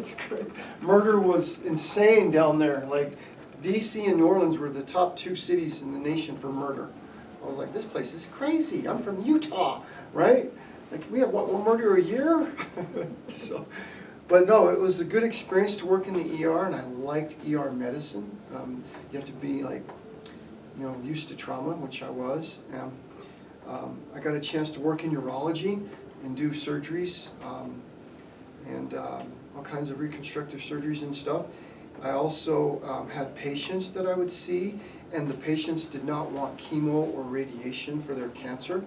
It's great. Murder was insane down there. Like, DC and New Orleans were the top 2 cities in the nation for murder. I was like, this place is crazy. I'm from Utah, right? Like, we have, what, one murder a year? So, but no, it was a good experience to work in the ER, and I liked ER medicine. You have to be, like, you know, used to trauma, which I was. And I got a chance to work in urology and do surgeries, and all kinds of reconstructive surgeries and stuff. I also had patients that I would see, and the patients did not want chemo or radiation for their cancer.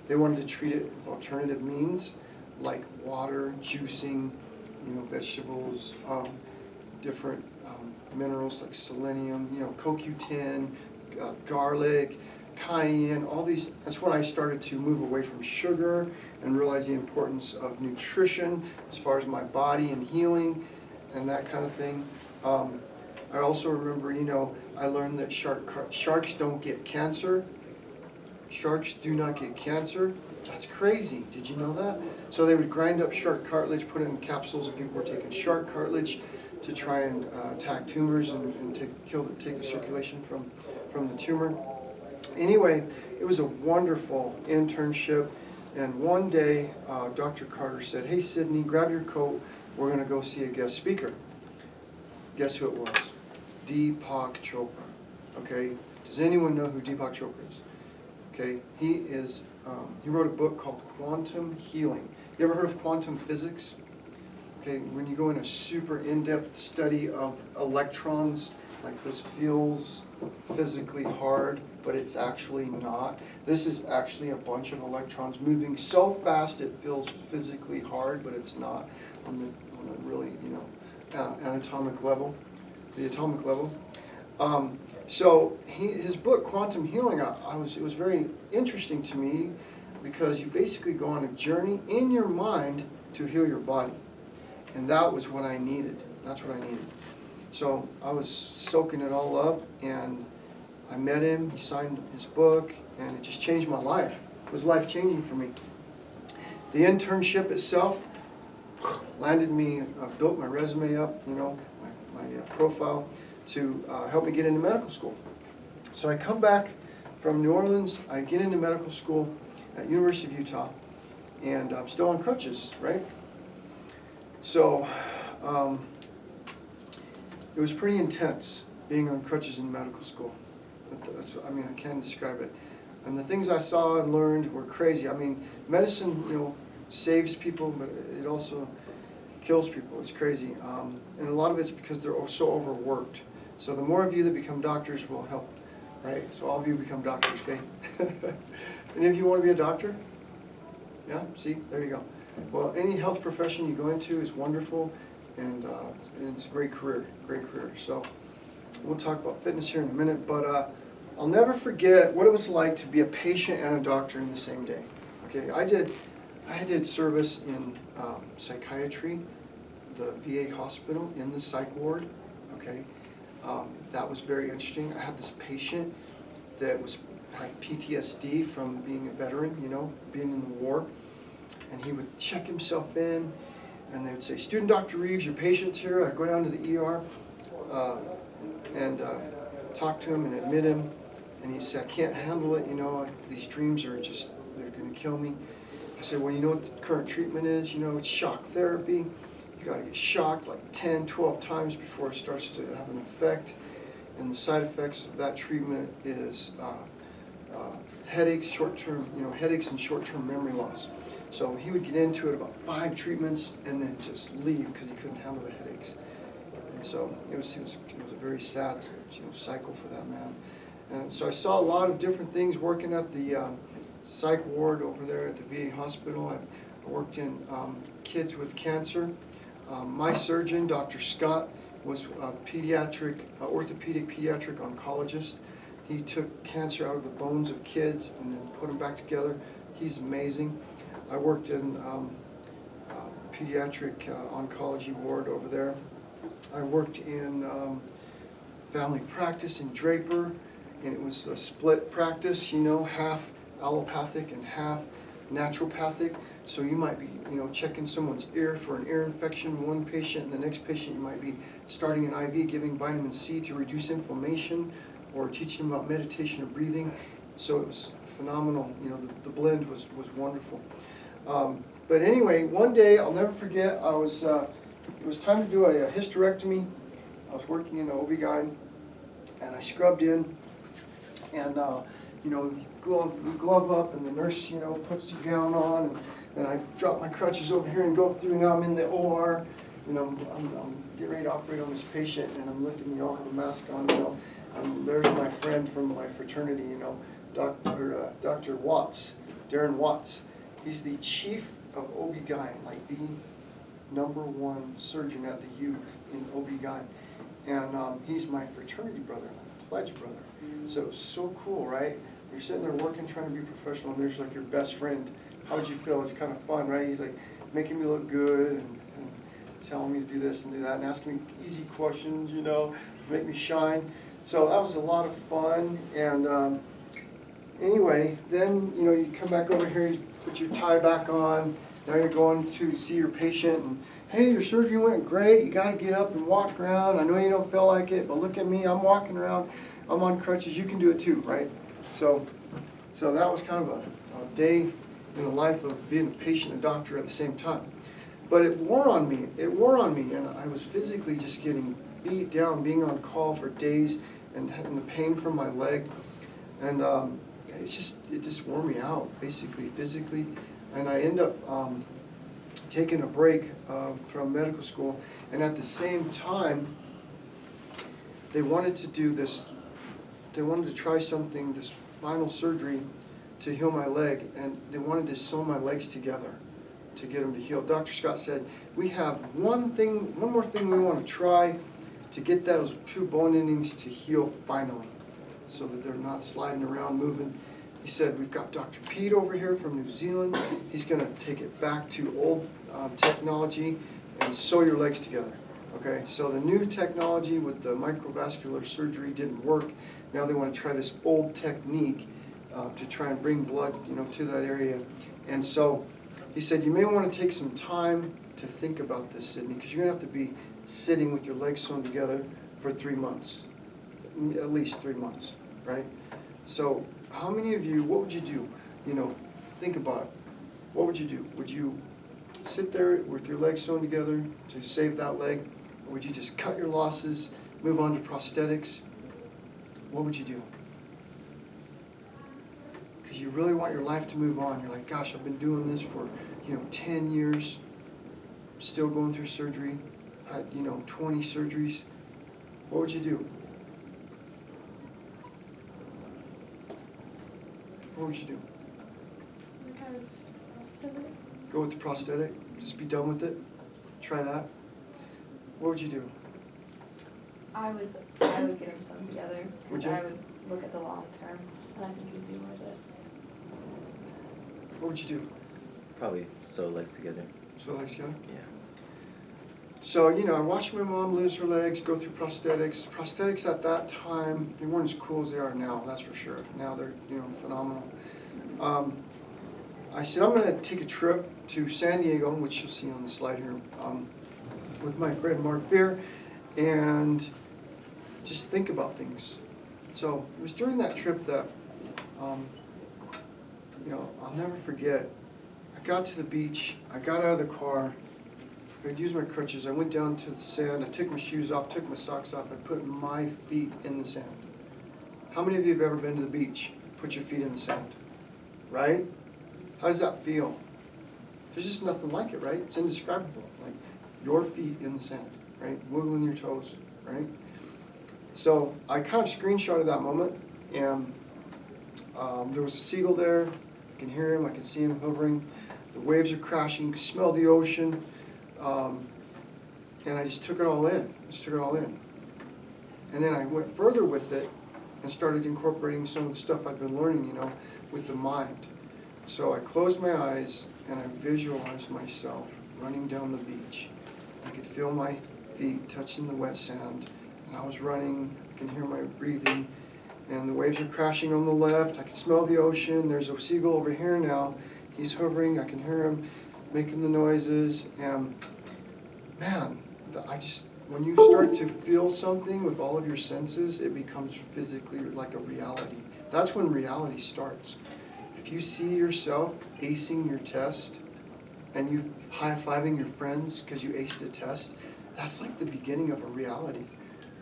They wanted to treat it with alternative means, like water, juicing, you know, vegetables, different minerals like selenium, you know, CoQ10, garlic, cayenne, all these. That's when I started to move away from sugar and realize the importance of nutrition as far as my body and healing and that kind of thing. I also remember, you know, I learned that sharks don't get cancer. Sharks do not get cancer. That's crazy. Did you know that? So they would grind up shark cartilage, put it in capsules, and people were taking shark cartilage to try and attack tumors and take the circulation from the tumor. Anyway, it was a wonderful internship, and one day Dr. Carter said, "Hey Sidney, grab your coat, we're going to go see a guest speaker." Guess who it was? Deepak Chopra. Okay, does anyone know who Deepak Chopra is? Okay, he wrote a book called Quantum Healing. You ever heard of quantum physics? Okay, when you go in a super in-depth study of electrons, like this feels physically hard, but it's actually not. This is actually a bunch of electrons moving so fast it feels physically hard, but it's not on the really, you know, anatomic level, the atomic level. So his book, Quantum Healing, it was very interesting to me because you basically go on a journey in your mind to heal your body. And that was what I needed. That's what I needed. So I was soaking it all up, and I met him, he signed his book, and it just changed my life. It was life-changing for me. The internship itself landed me, built my resume up, you know, my profile, to help me get into medical school. So I come back from New Orleans, I get into medical school at University of Utah, and I'm still on crutches, right? So it was pretty intense being on crutches in medical school. I mean, I can't describe it. And the things I saw and learned were crazy. I mean, medicine, you know, saves people, but it also kills people. It's crazy. And a lot of it's because they're so overworked. So the more of you that become doctors will help, right? So all of you become doctors, okay? Any of you want to be a doctor? Yeah, see, there you go. Well, any health profession you go into is wonderful, and it's a great career, great career. So we'll talk about fitness here in a minute, but I'll never forget what it was like to be a patient and a doctor in the same day. Okay, I did service in psychiatry, the VA hospital, in the psych ward. Okay, that was very interesting. I had this patient that had PTSD from being a veteran, you know, being in the war, and he would check himself in, and they would say, "Student Dr. Reeves, your patient's here." I'd go down to the ER and talk to him and admit him, and he'd say, "I can't handle it, you know, these dreams are just, they're going to kill me." I said, "Well, you know what the current treatment is? You know, it's shock therapy. You got to get shocked like 10, 12 times before it starts to have an effect. And the side effects of that treatment is headaches, headaches and short-term memory loss." So he would get into it about 5 treatments and then just leave because he couldn't handle the headaches. And so it was a very sad, you know, cycle for that man. And so I saw a lot of different things working at the psych ward over there at the VA hospital. I worked in kids with cancer. My surgeon, Dr. Scott, was a orthopedic pediatric oncologist. He took cancer out of the bones of kids and then put them back together. He's amazing. I worked in the pediatric oncology ward over there. I worked in family practice in Draper, and it was a split practice, you know, half allopathic and half naturopathic. So you might be, checking someone's ear for an ear infection, one patient, and the next patient you might be starting an IV, giving vitamin C to reduce inflammation, or teaching them about meditation or breathing. So it was phenomenal. The blend was wonderful. But anyway, one day, I'll never forget, it was time to do a hysterectomy. I was working in the OB-GYN, and I scrubbed in, and you glove up, and the nurse, puts the gown on, and I drop my crutches over here and go through. Now I'm in the OR, I'm getting ready to operate on this patient, and I'm looking, have a mask on, and there's my friend from my fraternity, Dr. Watts, Darren Watts. He's the chief of OB-GYN, like the #1 surgeon at the U in OB-GYN. And he's my fraternity brother, pledge brother. So it was so cool, right? You're sitting there working, trying to be professional, and there's like your best friend. How would you feel? It's kind of fun, right? He's like making me look good and telling me to do this and do that and asking me easy questions, to make me shine. So that was a lot of fun. And anyway, then, you come back over here, you put your tie back on. Now you're going to see your patient, and hey, your surgery went great. You got to get up and walk around. I know you don't feel like it, but look at me. I'm walking around. I'm on crutches. You can do it too, right? So that was kind of a day in the life of being a patient and doctor at the same time. But it wore on me. And I was physically just getting beat down, being on call for days, and the pain from my leg, and it just wore me out, basically, physically. And I end up taking a break from medical school, and at the same time, they wanted to do this. They wanted to try something, this final surgery, to heal my leg, and they wanted to sew my legs together to get them to heal. Dr. Scott said, we have one more thing we want to try to get those two bone endings to heal finally, so that they're not sliding around, moving. He said, we've got Dr. Pete over here from New Zealand. He's going to take it back to old technology and sew your legs together. Okay, so the new technology with the microvascular surgery didn't work. Now they want to try this old technique to try and bring blood, to that area. And so he said, you may want to take some time to think about this, Sidney, because you're going to have to be sitting with your legs sewn together for 3 months, at least 3 months, right? So how many of you, what would you do? Think about it. What would you do? Would you sit there with your legs sewn together to save that leg? Or would you just cut your losses, move on to prosthetics? What would you do? Because you really want your life to move on. You're like, gosh, I've been doing this for, 10 years, still going through surgery, had, 20 surgeries. What would you do? What would you do? Go with the prosthetic? Just be done with it? Try that? What would you do? I would get them sewn together, Would because you? I would look at the long term, and I think it would be worth it. What would you do? Probably sew legs together. Sew legs together? Yeah. So, I watched my mom lose her legs, go through prosthetics. Prosthetics at that time, they weren't as cool as they are now, that's for sure. Now they're, phenomenal. I said, I'm going to take a trip to San Diego, which you'll see on the slide here, with my friend Mark Beer, and just think about things. So it was during that trip that, I'll never forget. I got to the beach, I got out of the car, I'd use my crutches, I went down to the sand, I took my shoes off, took my socks off, I put my feet in the sand. How many of you have ever been to the beach, put your feet in the sand? Right? How does that feel? There's just nothing like it, right? It's indescribable. Like your feet in the sand, right? Wiggling your toes, right? So I kind of screenshotted that moment, and there was a seagull there. I can hear him, I can see him hovering. The waves are crashing, you can smell the ocean. And I just took it all in. And then I went further with it and started incorporating some of the stuff I've been learning, with the mind. So I closed my eyes and I visualized myself running down the beach. I could feel my feet touching the wet sand, and I was running. I can hear my breathing, and the waves are crashing on the left. I can smell the ocean. There's a seagull over here now, he's hovering, I can hear him making the noises, and man, when you start to feel something with all of your senses, it becomes physically like a reality. That's when reality starts. If you see yourself acing your test, and you high-fiving your friends because you aced a test, that's like the beginning of a reality.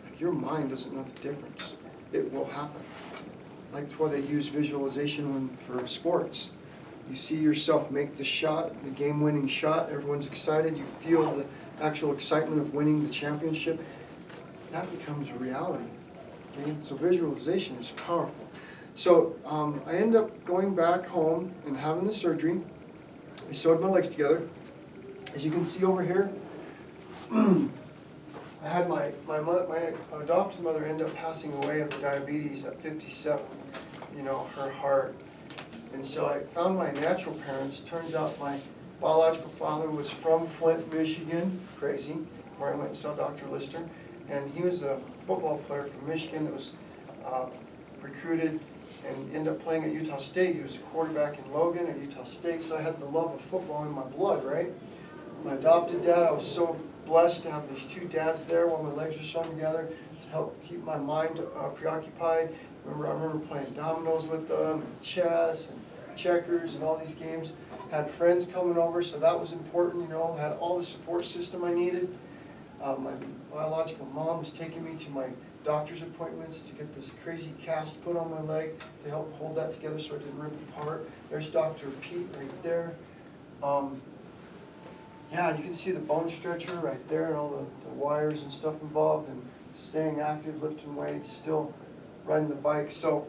Like your mind doesn't know the difference. It will happen. Like that's why they use visualization for sports. You see yourself make the shot, the game-winning shot, everyone's excited, you feel the actual excitement of winning the championship. That becomes a reality. Okay? So visualization is powerful. So I end up going back home and having the surgery. They sewed my legs together. As you can see over here, I had my adopted mother end up passing away of diabetes at 57, her heart. And so I found my natural parents. Turns out my biological father was from Flint, Michigan, crazy, where I went and saw Dr. Lister. And he was a football player from Michigan that was recruited and ended up playing at Utah State. He was a quarterback in Logan at Utah State, so I had the love of football in my blood, right? My adopted dad, I was so blessed to have these two dads there while my legs were sewn together to help keep my mind preoccupied. I remember playing dominoes with them, and chess, and checkers, and all these games. Had friends coming over, so that was important, had all the support system I needed. My biological mom was taking me to my doctor's appointments to get this crazy cast put on my leg to help hold that together so it didn't rip apart. There's Dr. Pete right there. Yeah, you can see the bone stretcher right there and all the wires and stuff involved, and staying active, lifting weights, still riding the bike. So,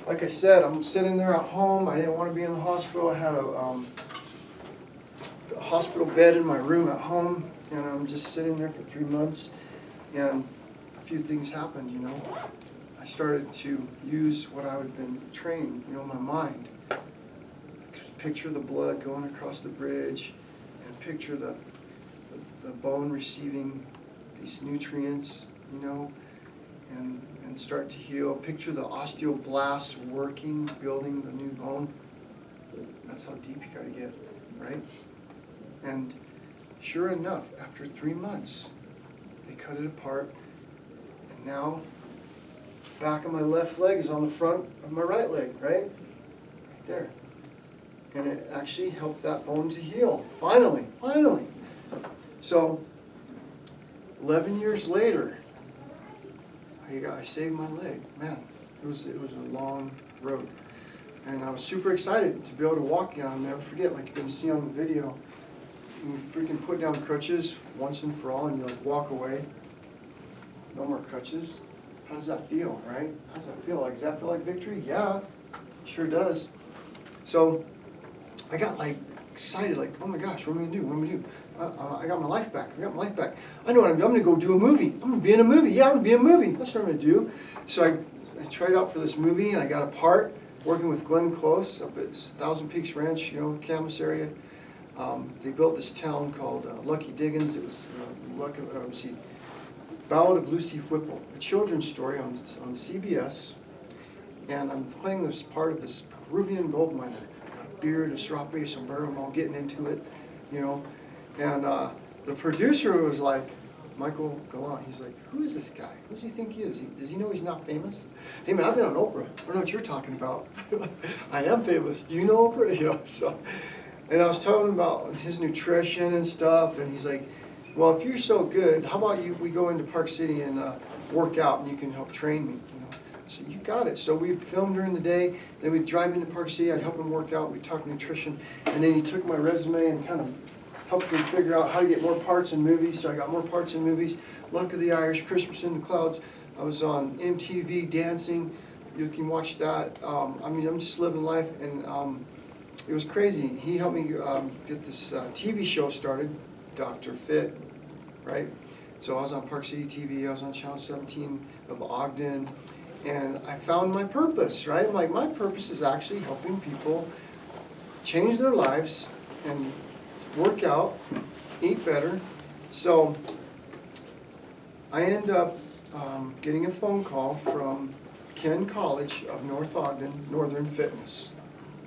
like I said, I'm sitting there at home. I didn't want to be in the hospital. I had a hospital bed in my room at home, and I'm just sitting there for 3 months, and a few things happened, I started to use what I had been trained, my mind. Just picture the blood going across the bridge, and picture the bone receiving these nutrients, and start to heal. Picture the osteoblasts working, building the new bone. That's how deep you gotta get, right? And sure enough, after 3 months, they cut it apart, and now back of my left leg is on the front of my right leg, right? Right there. And it actually helped that bone to heal. Finally. So 11 years later, I saved my leg. Man, it was a long road. And I was super excited to be able to walk again. I'll never forget, like you can see on the video, you freaking put down crutches once and for all and you walk away. No more crutches. How does that feel, right? How does that feel? Does that feel like victory? Yeah, sure does. So I got excited, oh my gosh, what am I gonna do? What am I gonna do? I got my life back. I know what I'm doing. I'm gonna go do a movie. I'm gonna be in a movie. Yeah, I'm gonna be in a movie. That's what I'm gonna do. So I tried out for this movie and I got a part working with Glenn Close up at Thousand Peaks Ranch, Camas area. They built this town called Lucky Diggins. It was Ballad of Lucy Whipple, a children's story on CBS. And I'm playing this part of this Peruvian gold miner. Beard, a serape, sombrero, I'm all getting into it, And the producer was like, Michael Gallant, he's like, who is this guy? Who does he think he is? Does he know he's not famous? Hey man, I've been on Oprah. I don't know what you're talking about. I am famous. Do you know Oprah? So, and I was telling him about his nutrition and stuff, and he's like, well, if you're so good, how about we go into Park City and work out, and you can help train me, So you got it. So we'd film during the day, then we'd drive into Park City, I'd help him work out, we'd talk nutrition, and then he took my resume and kind of helped me figure out how to get more parts in movies, so I got more parts in movies. Luck of the Irish, Christmas in the Clouds, I was on MTV dancing, you can watch that. I'm just living life, and it was crazy. He helped me get this TV show started, Dr. Fit, right? So I was on Park City TV, I was on Channel 17 of Ogden, and I found my purpose, right? My purpose is actually helping people change their lives and work out, eat better. So I end up getting a phone call from Ken College of North Ogden, Northern Fitness.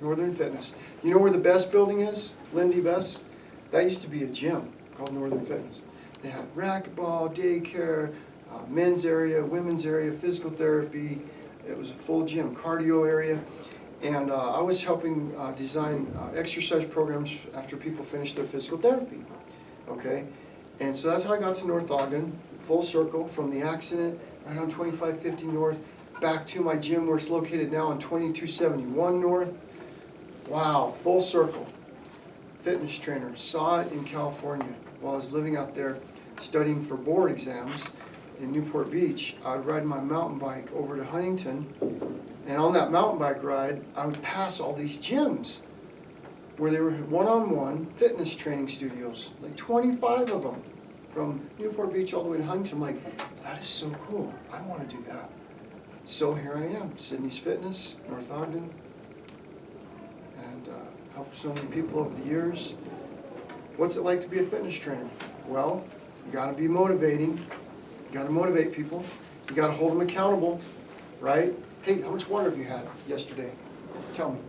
Northern Fitness. You know where the Best building is? Lindy Best? That used to be a gym called Northern Fitness. They had racquetball, daycare, men's area, women's area, physical therapy. It was a full gym, cardio area. And I was helping design exercise programs after people finished their physical therapy, okay? And so that's how I got to North Ogden, full circle, from the accident, right on 2550 North, back to my gym where it's located now on 2271 North. Wow, full circle. Fitness trainer, saw it in California while I was living out there studying for board exams in Newport Beach. I would ride my mountain bike over to Huntington, and on that mountain bike ride, I would pass all these gyms where they were one-on-one fitness training studios, like 25 of them, from Newport Beach all the way to Huntington. I'm like, that is so cool. I want to do that. So here I am, Sidney's Fitness, North Ogden, and helped so many people over the years. What's it like to be a fitness trainer? Well, you got to be motivating. You got to motivate people. You got to hold them accountable, right? Hey, how much water have you had yesterday? Tell me.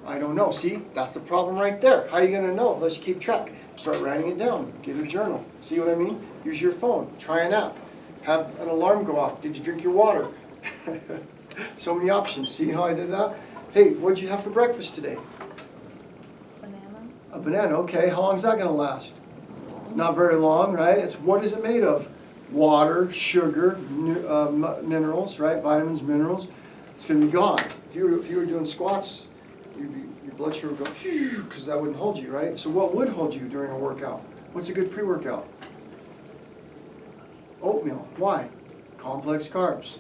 I don't know. See, that's the problem right there. How are you going to know? Let's keep track. Start writing it down. Get a journal. See what I mean? Use your phone. Try an app. Have an alarm go off. Did you drink your water? So many options. See how I did that? Hey, what'd you have for breakfast today? Banana? A banana. Okay. How long is that going to last? Not very long, right? What is it made of? Water, sugar, minerals, right? Vitamins, minerals. It's going to be gone. If you were doing squats, your blood sugar would go, because that wouldn't hold you, right? So what would hold you during a workout? What's a good pre-workout? Oatmeal. Why? Complex carbs.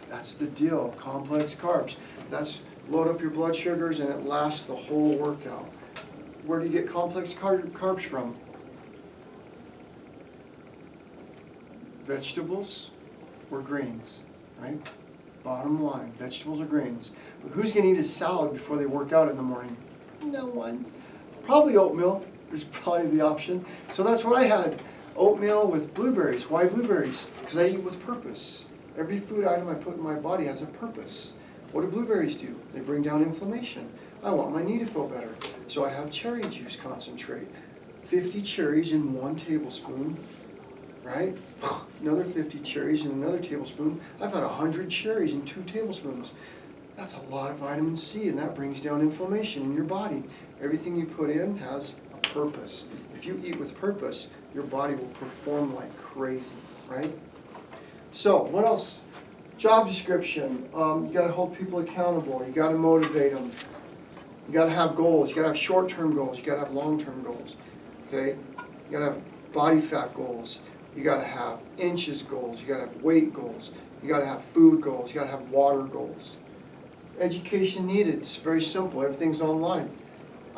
That's the deal. Complex carbs. That's load up your blood sugars and it lasts the whole workout. Where do you get complex carbs from? Vegetables or grains, right? Bottom line, vegetables or grains. But who's going to eat a salad before they work out in the morning? No one. Probably oatmeal is probably the option. So that's what I had. Oatmeal with blueberries. Why blueberries? Because I eat with purpose. Every food item I put in my body has a purpose. What do blueberries do? They bring down inflammation. I want my knee to feel better. So I have cherry juice concentrate. 50 cherries in 1 tablespoon. Right? Another 50 cherries in another tablespoon. I've had 100 cherries in 2 tablespoons. That's a lot of vitamin C, and that brings down inflammation in your body. Everything you put in has a purpose. If you eat with purpose, your body will perform like crazy, right? So, what else? Job description. You got to hold people accountable. You got to motivate them. You got to have goals. You got to have short-term goals. You got to have long-term goals. Okay? You got to have body fat goals. You got to have inches goals. You got to have weight goals. You got to have food goals. You got to have water goals. Education needed. It's very simple. Everything's online.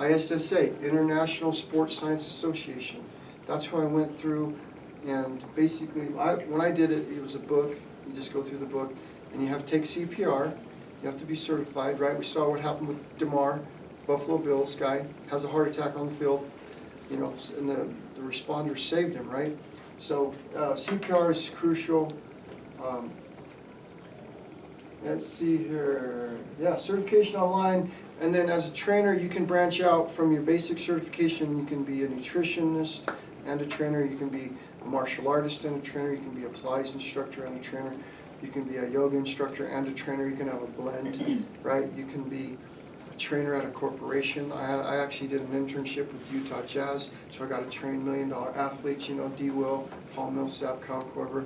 ISSA, International Sports Science Association. That's who I went through. And basically, when I did it, it was a book. You just go through the book. And you have to take CPR. You have to be certified, right? We saw what happened with DeMar, Buffalo Bills guy, has a heart attack on the field. You know, and the responders saved him, right? So CPR is crucial. Let's see here. Yeah, certification online. And then as a trainer, you can branch out from your basic certification. You can be a nutritionist and a trainer. You can be a martial artist and a trainer. You can be a Pilates instructor and a trainer. You can be a yoga instructor and a trainer. You can have a blend, right? You can be a trainer at a corporation. I actually did an internship with Utah Jazz, so I got to train $1 million athletes, you know, D. Will, Paul Millsap, Kyle Korver,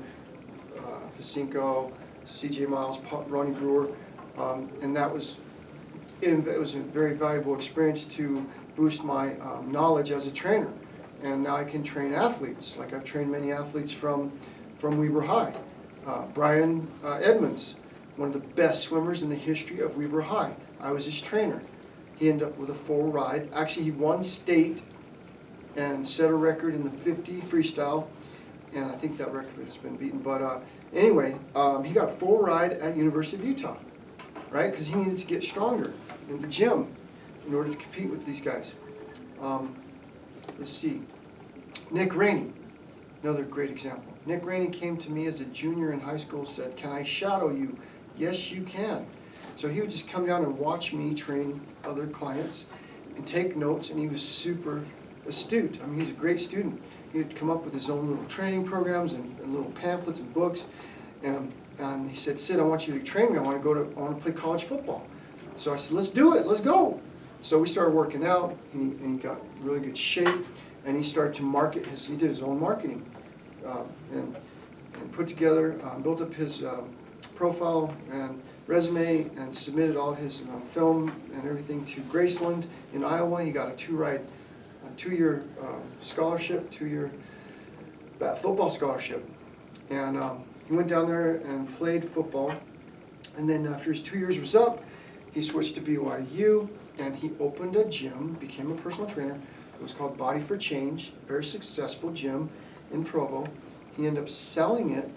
Facinko, C.J. Miles, Ronnie Brewer, and it was a very valuable experience to boost my knowledge as a trainer. And now I can train athletes, like I've trained many athletes from Weber High. Brian Edmonds, one of the best swimmers in the history of Weber High. I was his trainer. He ended up with a full ride. Actually, he won state and set a record in the 50 freestyle, and I think that record has been beaten. But anyway, he got a full ride at University of Utah, right? Because he needed to get stronger in the gym in order to compete with these guys. Let's see. Nick Rainey, another great example. Nick Rainey came to me as a junior in high school, said, "Can I shadow you?" Yes, you can. So he would just come down and watch me train other clients and take notes, and he was super astute. I mean, he's a great student. He'd come up with his own little training programs and little pamphlets and books. And he said, Sid, I want you to train me. I want to play college football. So I said, let's do it. Let's go. So we started working out, and he got in really good shape, and he started to market he did his own marketing, and put together, built up his profile and resume, and submitted all his film and everything to Graceland in Iowa. He got a two-year scholarship, two-year football scholarship, and he went down there and played football. And then after his 2 years was up, he switched to BYU, and he opened a gym, became a personal trainer. It was called Body for Change, very successful gym in Provo. He ended up selling it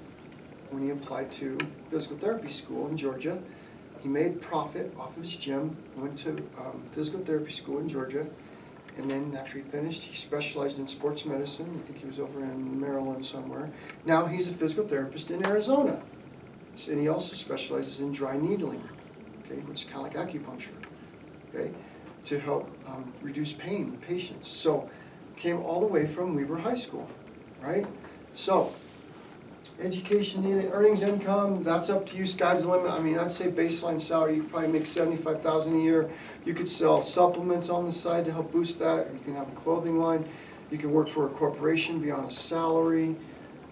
when he applied to physical therapy school in Georgia. He made profit off of his gym, went to physical therapy school in Georgia, and then after he finished, he specialized in sports medicine. I think he was over in Maryland somewhere. Now he's a physical therapist in Arizona. And he also specializes in dry needling, okay, which is kind of like acupuncture, okay, to help reduce pain in patients. So came all the way from Weber High School, right? So education needed, earnings, income, that's up to you, sky's the limit. I mean, I'd say baseline salary, you could probably make $75,000 a year. You could sell supplements on the side to help boost that. You can have a clothing line. You can work for a corporation, be on a salary.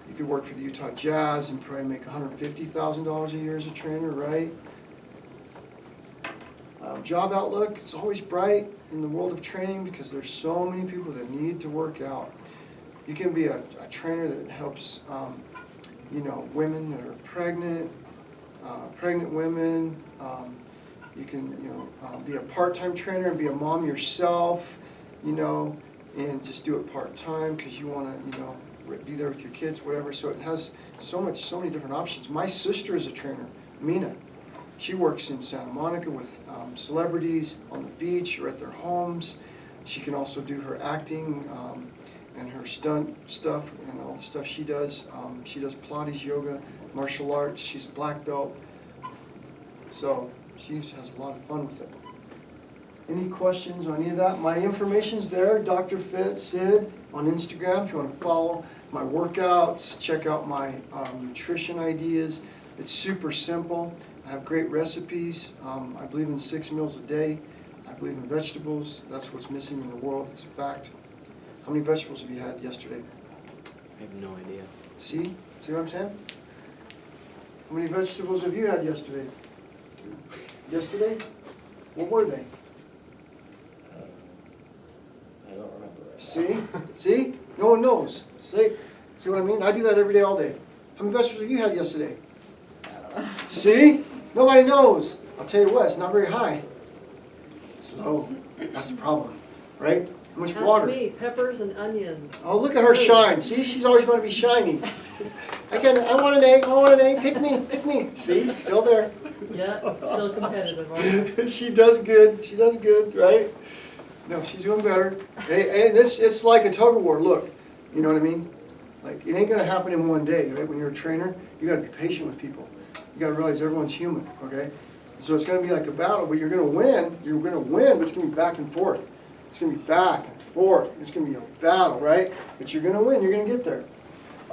You could work for the Utah Jazz and probably make $150,000 a year as a trainer, right? Job outlook, it's always bright in the world of training because there's so many people that need to work out. You can be a trainer that helps women that are pregnant, pregnant women. You can be a part-time trainer and be a mom yourself, and just do it part-time because you want to be there with your kids, whatever. So it has so many different options. My sister is a trainer, Mina. She works in Santa Monica with celebrities on the beach or at their homes. She can also do her acting and her stunt stuff and all the stuff she does. She does Pilates, yoga, martial arts. She's a black belt. So she has a lot of fun with it. Any questions on any of that? My information's there, Dr. Sid on Instagram if you want to follow my workouts, check out my nutrition ideas. It's super simple. I have great recipes. I believe in 6 meals a day. I believe in vegetables. That's what's missing in the world. It's a fact. How many vegetables have you had yesterday? I have no idea. See what I'm saying? How many vegetables have you had yesterday? Yesterday? What were they? I don't remember right See? See? No one knows. See what I mean? I do that every day, all day. How many vegetables have you had yesterday? now. I don't know. See? Nobody knows. I'll tell you what, it's not very high. It's low. That's the problem, right? How much That's water? me, peppers and onions. Oh, look at her shine. See, she's always going to be shiny. I want an egg, pick me. See, still there. Yeah, still competitive, aren't you? She does good, right? No, she's doing better. Hey, it's like a tug of war. Look, you know what I mean? Like, it ain't going to happen in one day, right? When you're a trainer, you got to be patient with people. You got to realize everyone's human, okay? So it's going to be like a battle, but you're going to win. You're going to win, but it's going to be back and forth. It's going to be back and forth. It's going to be a battle, right? But you're going to win. You're going to get there.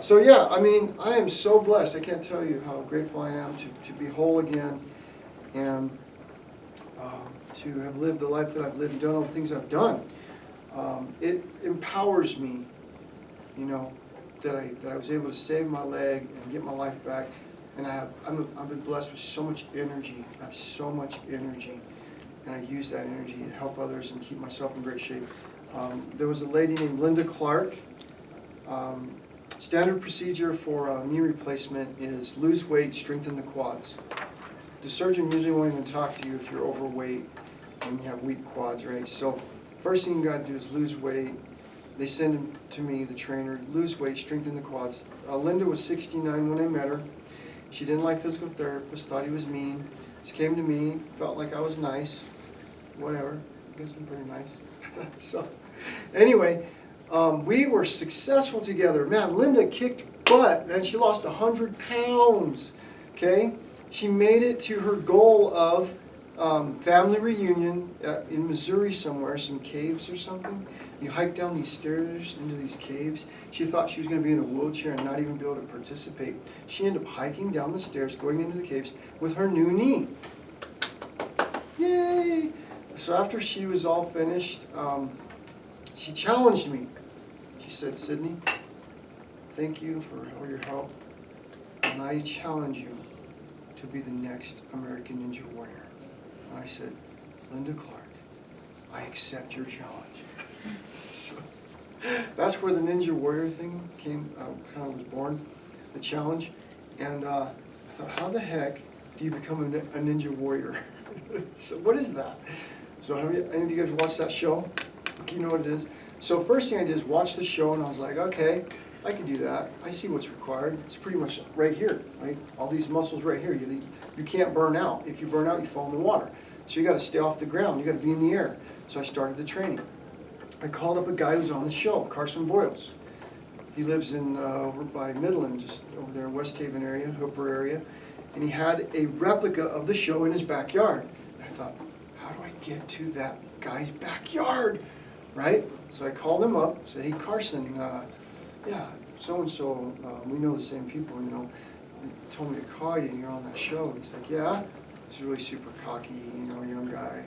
So yeah, I mean, I am so blessed. I can't tell you how grateful I am to be whole again and to have lived the life that I've lived and done all the things I've done. It empowers me, that I was able to save my leg and get my life back. And I've been blessed with so much energy. I have so much energy. And I use that energy to help others and keep myself in great shape. There was a lady named Linda Clark. Standard procedure for a knee replacement is lose weight, strengthen the quads. The surgeon usually won't even talk to you if you're overweight and you have weak quads, right? So first thing you got to do is lose weight. They send him to me, the trainer, lose weight, strengthen the quads. Linda was 69 when I met her. She didn't like physical therapists, thought he was mean. She came to me, felt like I was nice, whatever. I guess I'm pretty nice. So anyway, we were successful together. Man, Linda kicked butt, and she lost 100 pounds, okay? She made it to her goal of family reunion in Missouri somewhere, some caves or something. You hike down these stairs into these caves. She thought she was going to be in a wheelchair and not even be able to participate. She ended up hiking down the stairs, going into the caves with her new knee. Yay! So after she was all finished, she challenged me. She said, Sidney, thank you for all your help, and I challenge you to be the next American Ninja Warrior. And I said, Linda Clark, I accept your challenge. So that's where the Ninja Warrior thing came, kind of was born, the challenge. And I thought, how the heck do you become a Ninja Warrior? So what is that? So have you, any of you guys watched that show? You know what it is? So first thing I did is watch the show, and I was like, okay, I can do that. I see what's required. It's pretty much right here, right? All these muscles right here. You can't burn out. If you burn out, you fall in the water. So you got to stay off the ground. You got to be in the air. So I started the training. I called up a guy who's on the show, Carson Boyles. He lives in over by Midland, just over there in West Haven area, Hooper area. And he had a replica of the show in his backyard. And I thought, how do I get to that guy's backyard, right? So I called him up, said, hey, Carson, yeah, so-and-so, we know the same people, you know. They told me to call you, you're on that show. He's like, yeah. He's really super cocky, you know, young guy.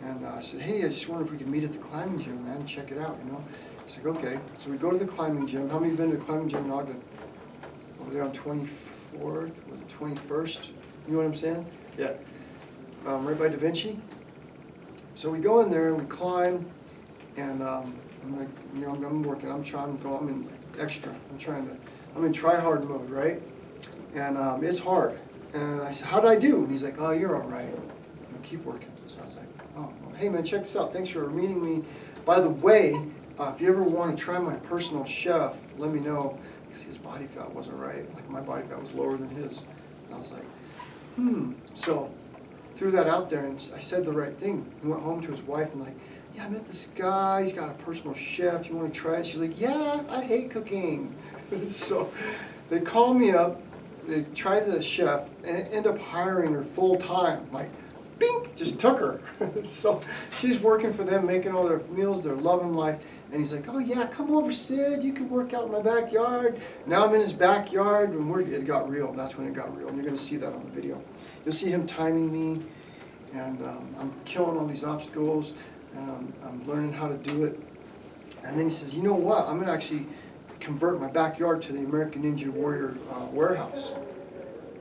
And I said, hey, I just wonder if we could meet at the climbing gym, man, check it out, you know. He's like, okay. So we go to the climbing gym. How many have been to the climbing gym in Ogden? Over there on 24th, or 21st? You know what I'm saying? Yeah. Right by Da Vinci. So we go in there and we climb, and I'm like, you know, I'm working, I'm trying to go, I'm in extra. I'm in try-hard mode, right? And it's hard. And I said, how did I do? And he's like, oh, you're all right. You know, keep working. So I was like, oh, well, hey man, check this out. Thanks for meeting me. By the way, if you ever want to try my personal chef, let me know. Because his body fat wasn't right. Like my body fat was lower than his. And I was like, So threw that out there, and I said the right thing. He went home to his wife and like, yeah, I met this guy. He's got a personal chef. You want to try it? She's like, yeah, I hate cooking. So they call me up. They try the chef and end up hiring her full time. Like, bink, just took her. So she's working for them, making all their meals. They're loving life. And he's like, oh yeah, come over, Sid. You can work out in my backyard. Now I'm in his backyard, and it got real. That's when it got real. And you're going to see that on the video. You'll see him timing me, and I'm killing all these obstacles, and I'm learning how to do it. And then he says, you know what? I'm going to actually convert my backyard to the American Ninja Warrior warehouse.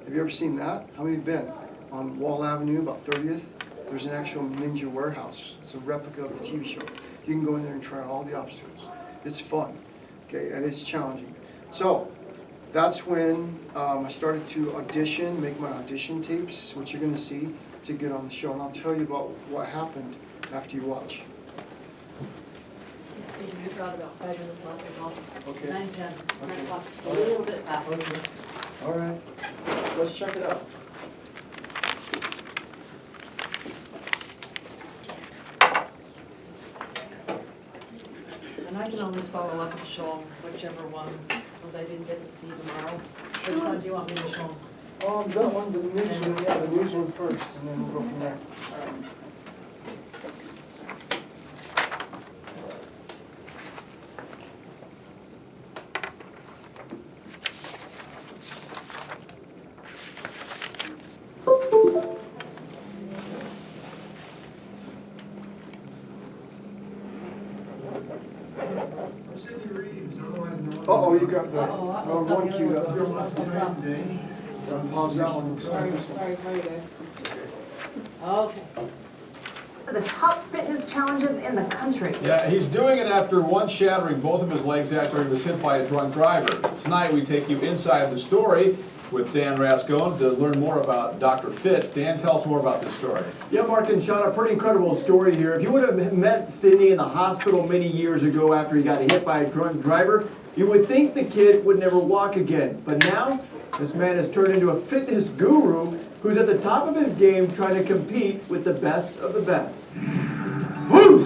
Have you ever seen that? How many have been? On Wall Avenue, about 30th, there's an actual ninja warehouse. It's a replica of the TV show. You can go in there and try all the obstacles. It's fun, okay, and it's challenging. So that's when I started to audition, make my audition tapes, which you're going to see to get on the show. And I'll tell you about what happened after you watch. See, you've got about 5 minutes left as well. Okay. 9, 10. Okay. Right clock's a little bit fast. Okay. All right. Let's check it out. And I can always follow up and show them whichever one that I didn't get to see tomorrow. Which one do you want me to show them? That one, the news one, yeah, the news one first, and then we'll go from there. Sidney Reeves, otherwise known as... Uh-oh, you got the Uh-oh, wrong one queued up. today. Pause that one. Sorry guys. Okay. The top fitness challenges in the country. Yeah, he's doing it after once shattering both of his legs after he was hit by a drunk driver. Tonight we take you inside the story with Dan Rascone to learn more about Dr. Fit. Dan, tell us more about this story. Yeah, Mark and Sean, a pretty incredible story here. If you would have met Sidney in the hospital many years ago after he got hit by a drunk driver, you would think the kid would never walk again. But now, this man has turned into a fitness guru who's at the top of his game trying to compete with the best of the best. Woo!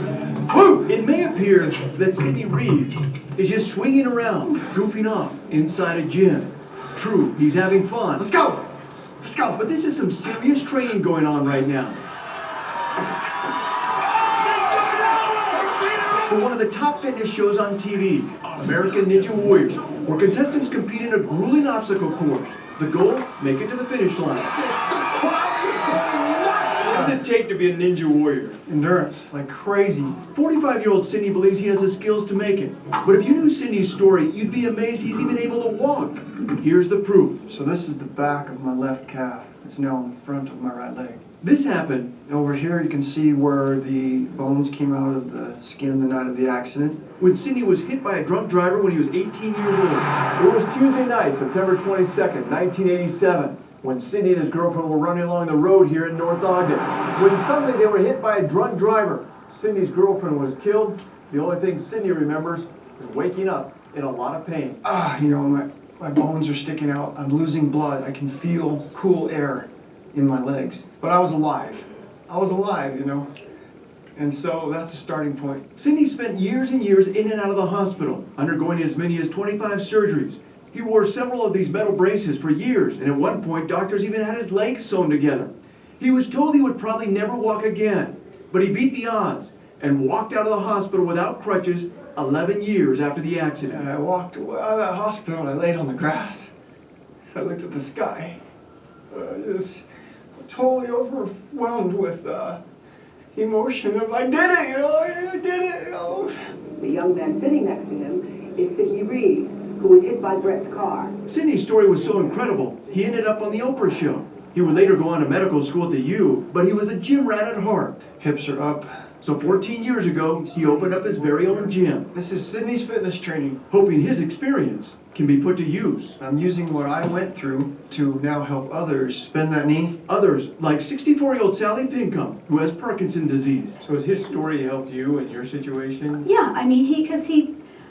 Woo! It may appear that Sidney Reeves is just swinging around, goofing off inside a gym. True, he's having fun. Let's go! Scout, but this is some serious training going on right now. For one of the top fitness shows on TV, American Ninja Warrior, where contestants compete in a grueling obstacle course. The goal, make it to the finish line. What does it take to be a Ninja Warrior? Endurance, like crazy. 45-year-old Sidney believes he has the skills to make it. But if you knew Sidney's story, you'd be amazed he's even able to walk. Here's the proof. So this is the back of my left calf. It's now on the front of my right leg. This happened. Over here you can see where the bones came out of the skin the night of the accident. When Sidney was hit by a drunk driver when he was 18 years old. It was Tuesday night, September 22nd, 1987, when Sidney and his girlfriend were running along the road here in North Ogden. When suddenly they were hit by a drunk driver. Sidney's girlfriend was killed. The only thing Sidney remembers is waking up in a lot of pain. You know, my bones are sticking out. I'm losing blood. I can feel cool air in my legs. But I was alive. I was alive, you know. And so that's a starting point. Sidney spent years and years in and out of the hospital, undergoing as many as 25 surgeries. He wore several of these metal braces for years, and at one point, doctors even had his legs sewn together. He was told he would probably never walk again, but he beat the odds and walked out of the hospital without crutches 11 years after the accident. And I walked away out of that hospital and I laid on the grass. I looked at the sky. Just totally overwhelmed with emotion of I did it, you know, I did it, you know. The young man sitting next to him is Sidney Reeves, who was hit by Brett's car. Sidney's story was so incredible, he ended up on the Oprah show. He would later go on to medical school at the U, but he was a gym rat at heart. Hips are up. So 14 years ago, he opened up his very own gym, This is Sidney's fitness training. hoping his experience can be put to use. I'm using what I went through to now help others bend that knee. Others, like 64-year-old Sally Pinkham, who has Parkinson's disease. So has his story helped you in your situation? Yeah, I mean,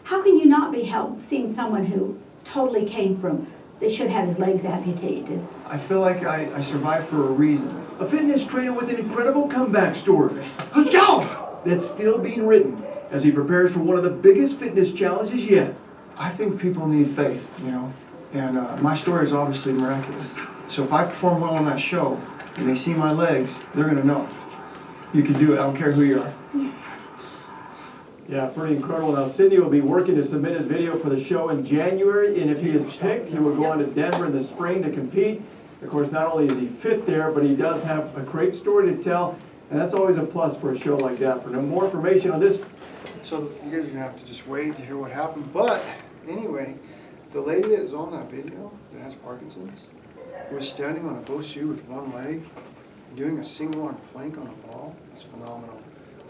how can you not be helped seeing someone who totally came from, they should have his legs amputated. I feel like I survived for a reason. A fitness trainer with an incredible comeback story. Let's go! That's still being written as he prepares for one of the biggest fitness challenges yet. I think people need faith, you know, and my story is obviously miraculous. So if I perform well on that show and they see my legs, they're gonna know. You can do it, I don't care who you are. Yeah, pretty incredible. Now, Sidney will be working to submit his video for the show in January, and if he is picked, he will go on to Denver in the spring to compete. Of course, not only is he fit there, but he does have a great story to tell, and that's always a plus for a show like that. For no more information on this, So you guys are gonna have to just wait to hear what happened. But anyway, the lady that is on that video that has Parkinson's was standing on a bow shoe with one leg, doing a single arm plank on a wall. That's phenomenal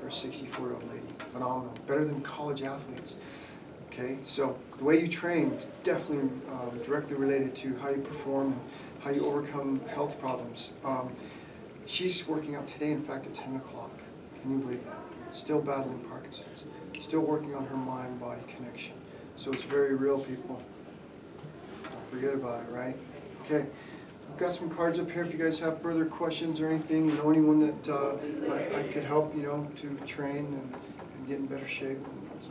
for a 64-year-old lady. Phenomenal, better than college athletes. Okay, so the way you train is definitely directly related to how you perform and how you overcome health problems. She's working out today, in fact, at 10 o'clock. Can you believe that? Still battling Parkinson's. Still working on her mind-body connection. So it's very real, people. Don't forget about it, right? Okay, I've got some cards up here if you guys have further questions or anything. You know anyone that I could help, you know, to train and get in better shape.